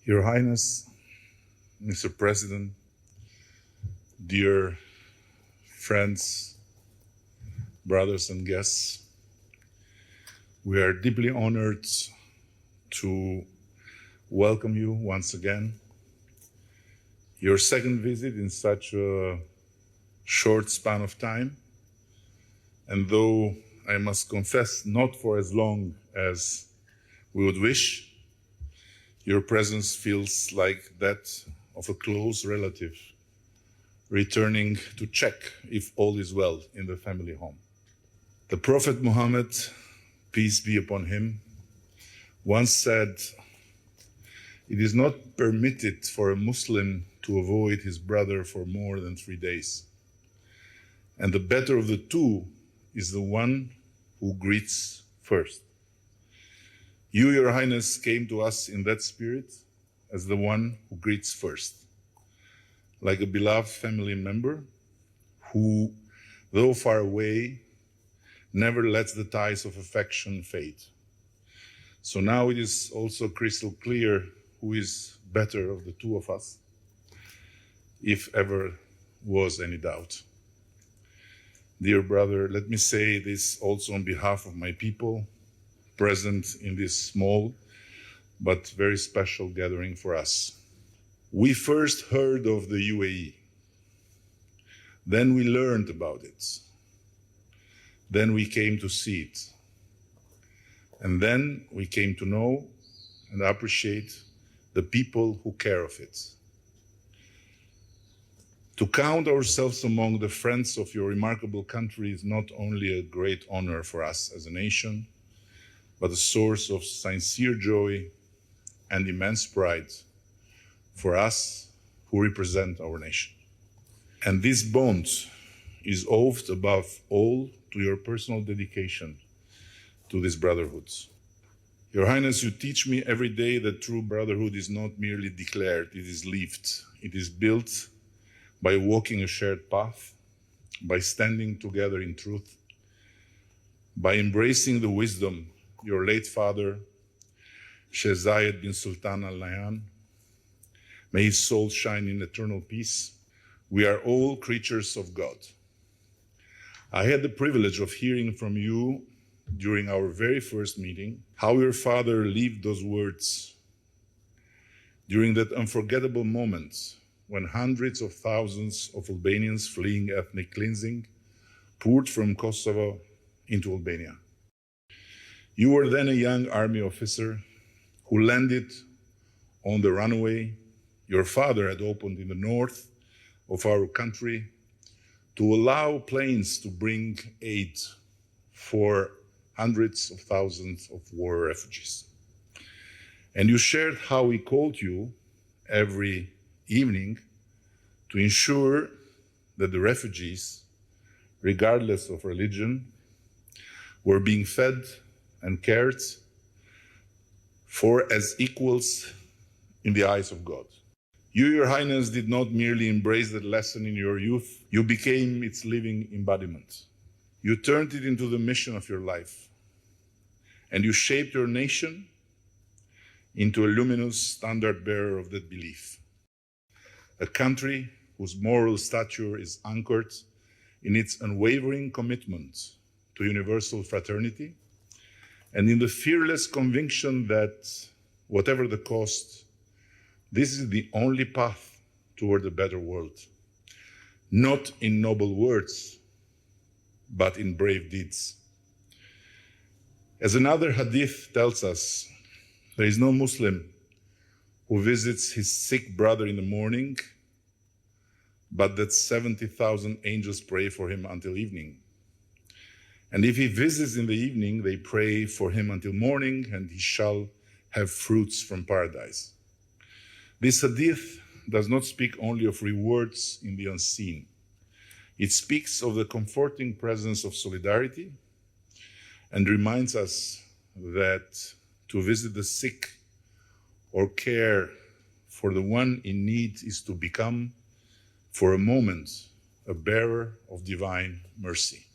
Your Highness, Mr. President, dear friends, brothers and guests, we are deeply honored to welcome you once again. Your second visit in such a short span of time, and though I must confess not for as long as we would wish, your presence feels like that of a close relative returning to check if all is well in the family home. The Prophet Muhammad, peace be upon him, once said, "It is not permitted for a Muslim to avoid his brother for more than 3 days. And the better of the two is the one who greets first." You, Your Highness, came to us in that spirit as the one who greets first, like a beloved family member who, though far away, never lets the ties of affection fade. So now it is also crystal clear who is better of the two of us, if ever was any doubt. Dear brother, let me say this also on behalf of my people present in this small but very special gathering for us. We first heard of the UAE. Then we learned about it. Then we came to see it. And then we came to know and appreciate the people who care of it. To count ourselves among the friends of your remarkable country is not only a great honor for us as a nation, but a source of sincere joy and immense pride for us who represent our nation. And this bond is owed above all to your personal dedication to this brotherhood. Your Highness, you teach me every day that true brotherhood is not merely declared, it is lived. It is built by walking a shared path, by standing together in truth, by embracing the wisdom your late father, Sheikh Zayed bin Sultan Al Nahyan, may his soul shine in eternal peace. We are all creatures of God. I had the privilege of hearing from you during our very first meeting how your father lived those words during that unforgettable moment when hundreds of thousands of Albanians fleeing ethnic cleansing poured from Kosovo into Albania. You were then a young army officer who landed on the runway your father had opened in the north of our country to allow planes to bring aid for hundreds of thousands of war refugees. And you shared how he called you every evening to ensure that the refugees, regardless of religion, were being fed and cared for as equals in the eyes of God. You, Your Highness, did not merely embrace that lesson in your youth, you became its living embodiment. You turned it into the mission of your life, and you shaped your nation into a luminous standard bearer of that belief. A country whose moral stature is anchored in its unwavering commitment to universal fraternity and in the fearless conviction that, whatever the cost, this is the only path toward a better world, not in noble words, but in brave deeds. As another hadith tells us, there is no Muslim who visits his sick brother in the morning, but that 70,000 angels pray for him until evening. And if he visits in the evening, they pray for him until morning, and he shall have fruits from paradise. This hadith does not speak only of rewards in the unseen. It speaks of the comforting presence of solidarity and reminds us that to visit the sick or care for the one in need is to become, for a moment, a bearer of divine mercy.